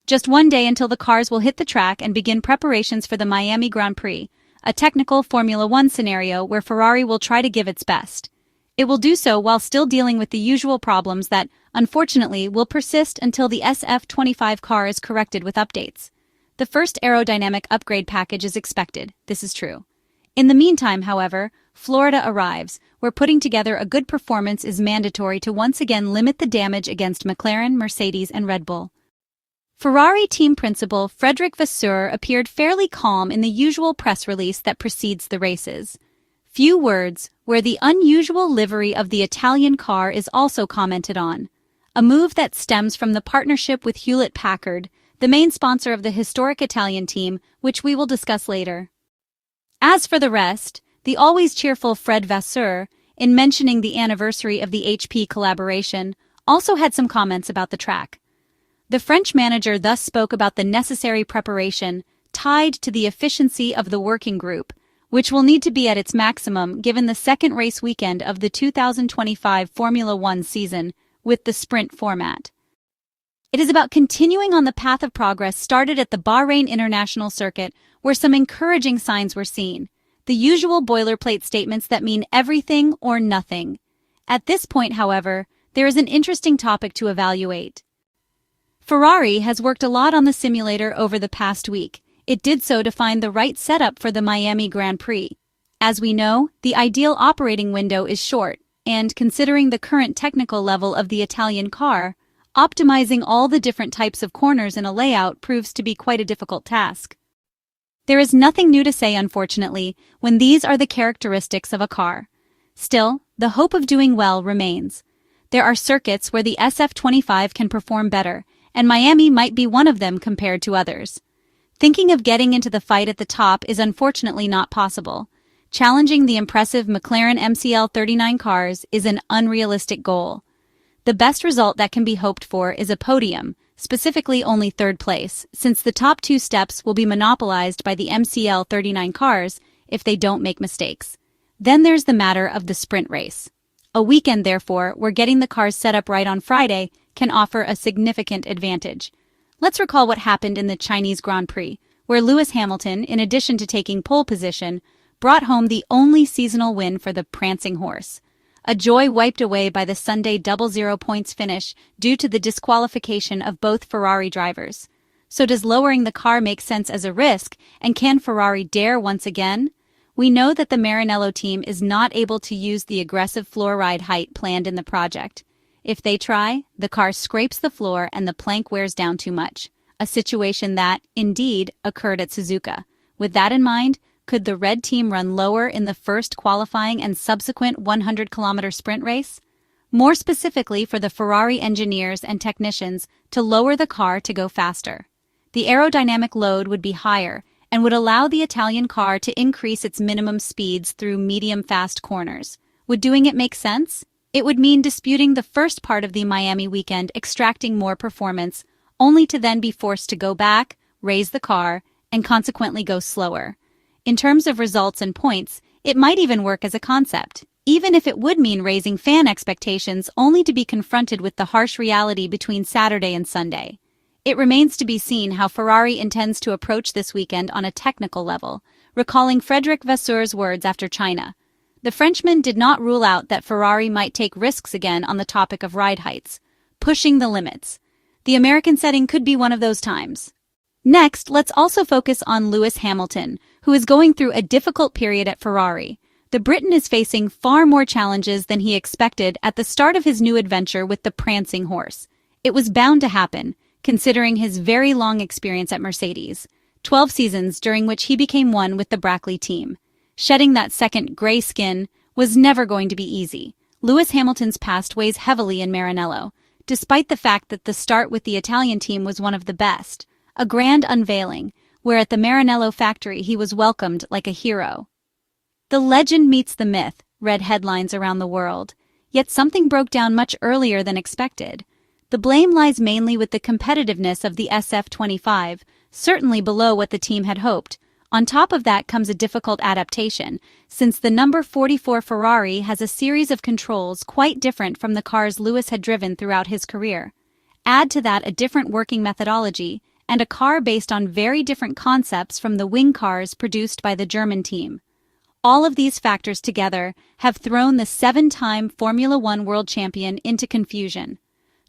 Just one day until the cars will hit the track and begin preparations for the Miami Grand Prix, a technical Formula One scenario where Ferrari will try to give its best. It will do so while still dealing with the usual problems that, unfortunately, will persist until the SF-25 car is corrected with updates. The first aerodynamic upgrade package is expected, this is true. In the meantime, however, Florida arrives, where putting together a good performance is mandatory to once again limit the damage against McLaren, Mercedes, and Red Bull. Ferrari team principal Frederic Vasseur appeared fairly calm in the usual press release that precedes the races. Few words, where the unusual livery of the Italian car is also commented on, a move that stems from the partnership with Hewlett-Packard, the main sponsor of the historic Italian team, which we will discuss later. As for the rest, the always cheerful Fred Vasseur, in mentioning the anniversary of the HP collaboration, also had some comments about the track. The French manager thus spoke about the necessary preparation tied to the efficiency of the working group, which will need to be at its maximum given the second race weekend of the 2025 Formula One season with the sprint format. It is about continuing on the path of progress started at the Bahrain International Circuit, where some encouraging signs were seen. The usual boilerplate statements that mean everything or nothing. At this point, however, there is an interesting topic to evaluate. Ferrari has worked a lot on the simulator over the past week. It did so to find the right setup for the Miami Grand Prix. As we know, the ideal operating window is short, and considering the current technical level of the Italian car, optimizing all the different types of corners in a layout proves to be quite a difficult task. There is nothing new to say, unfortunately, when these are the characteristics of a car. Still, the hope of doing well remains. There are circuits where the SF-25 can perform better, and Miami might be one of them compared to others. Thinking of getting into the fight at the top is unfortunately not possible. Challenging the impressive McLaren MCL-39 cars is an unrealistic goal. The best result that can be hoped for is a podium, specifically only third place, since the top two steps will be monopolized by the MCL-39 cars if they don't make mistakes. Then there's the matter of the sprint race. A weekend, therefore, where getting the cars set up right on Friday can offer a significant advantage. Let's recall what happened in the Chinese Grand Prix, where Lewis Hamilton, in addition to taking pole position, brought home the only seasonal win for the prancing horse. A joy wiped away by the Sunday 0-0 points finish due to the disqualification of both Ferrari drivers. So does lowering the car make sense as a risk, and can Ferrari dare once again? We know that the Maranello team is not able to use the aggressive floor ride height planned in the project. If they try, the car scrapes the floor and the plank wears down too much, a situation that, indeed, occurred at Suzuka. With that in mind, could the red team run lower in the first qualifying and subsequent 100-kilometer sprint race? More specifically for the Ferrari engineers and technicians to lower the car to go faster. The aerodynamic load would be higher and would allow the Italian car to increase its minimum speeds through medium-fast corners. Would doing it make sense? It would mean disputing the first part of the Miami weekend, extracting more performance, only to then be forced to go back, raise the car, and consequently go slower. In terms of results and points, it might even work as a concept, even if it would mean raising fan expectations only to be confronted with the harsh reality between Saturday and Sunday. It remains to be seen how Ferrari intends to approach this weekend on a technical level, recalling Frederic Vasseur's words after China. The Frenchman did not rule out that Ferrari might take risks again on the topic of ride heights, pushing the limits. The American setting could be one of those times. Next, let's also focus on Lewis Hamilton, who is going through a difficult period at Ferrari. The Briton is facing far more challenges than he expected at the start of his new adventure with the prancing horse. It was bound to happen, considering his very long experience at Mercedes, 12 seasons during which he became one with the Brackley team. Shedding that second gray skin was never going to be easy. Lewis Hamilton's past weighs heavily in Maranello, despite the fact that the start with the Italian team was one of the best. A grand unveiling, where at the Maranello factory he was welcomed like a hero. The legend meets the myth, read headlines around the world. Yet something broke down much earlier than expected. The blame lies mainly with the competitiveness of the SF-25, certainly below what the team had hoped. On top of that comes a difficult adaptation, since the number 44 Ferrari has a series of controls quite different from the cars Lewis had driven throughout his career. Add to that a different working methodology, and a car based on very different concepts from the wing cars produced by the German team. All of these factors together have thrown the seven-time Formula One world champion into confusion.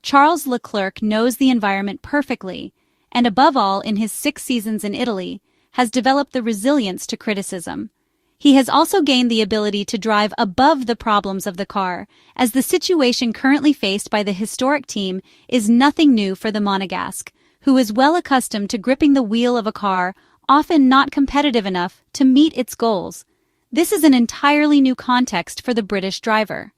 Charles Leclerc knows the environment perfectly, and above all in his 6 seasons in Italy, has developed the resilience to criticism. He has also gained the ability to drive above the problems of the car, as the situation currently faced by the historic team is nothing new for the Monegasque, who is well accustomed to gripping the wheel of a car, often not competitive enough to meet its goals. This is an entirely new context for the British driver.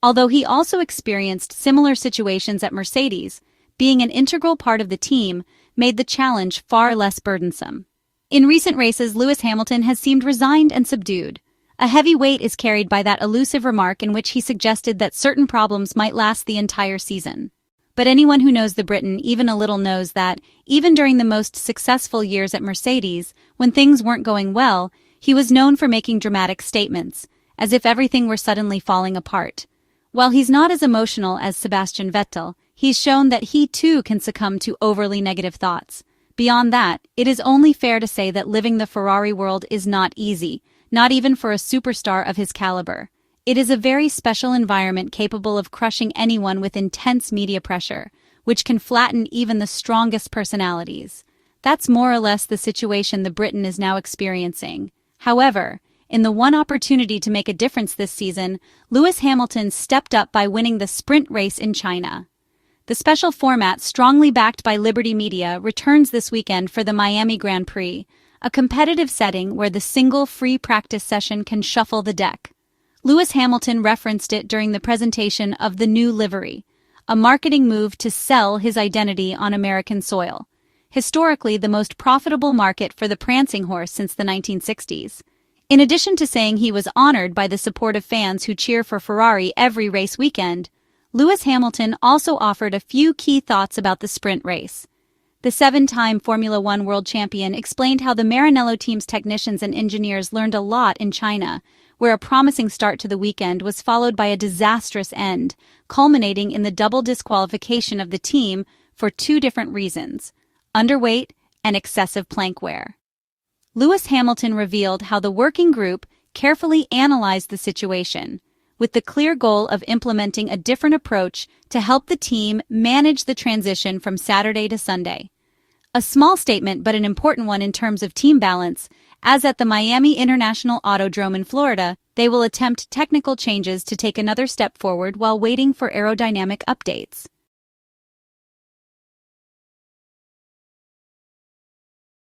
Although he also experienced similar situations at Mercedes, being an integral part of the team made the challenge far less burdensome. In recent races, Lewis Hamilton has seemed resigned and subdued. A heavy weight is carried by that elusive remark in which he suggested that certain problems might last the entire season. But anyone who knows the Briton even a little knows that, even during the most successful years at Mercedes, when things weren't going well, he was known for making dramatic statements, as if everything were suddenly falling apart. While he's not as emotional as Sebastian Vettel, he's shown that he too can succumb to overly negative thoughts. Beyond that, it is only fair to say that living the Ferrari world is not easy, not even for a superstar of his caliber. It is a very special environment capable of crushing anyone with intense media pressure, which can flatten even the strongest personalities. That's more or less the situation the Briton is now experiencing. However, in the one opportunity to make a difference this season, Lewis Hamilton stepped up by winning the sprint race in China. The special format, strongly backed by Liberty Media, returns this weekend for the Miami Grand Prix, a competitive setting where the single free practice session can shuffle the deck. Lewis Hamilton referenced it during the presentation of the new livery, a marketing move to sell his identity on American soil, historically the most profitable market for the prancing horse since the 1960s. In addition to saying he was honored by the support of fans who cheer for Ferrari every race weekend, Lewis Hamilton also offered a few key thoughts about the sprint race. The 7-time Formula One world champion explained how the Maranello team's technicians and engineers learned a lot in China, where a promising start to the weekend was followed by a disastrous end, culminating in the double disqualification of the team for 2 different reasons: underweight and excessive plank wear. Lewis Hamilton revealed how the working group carefully analyzed the situation, with the clear goal of implementing a different approach to help the team manage the transition from Saturday to Sunday. A small statement, but an important one in terms of team balance, as at the Miami International Autodrome in Florida, they will attempt technical changes to take another step forward while waiting for aerodynamic updates.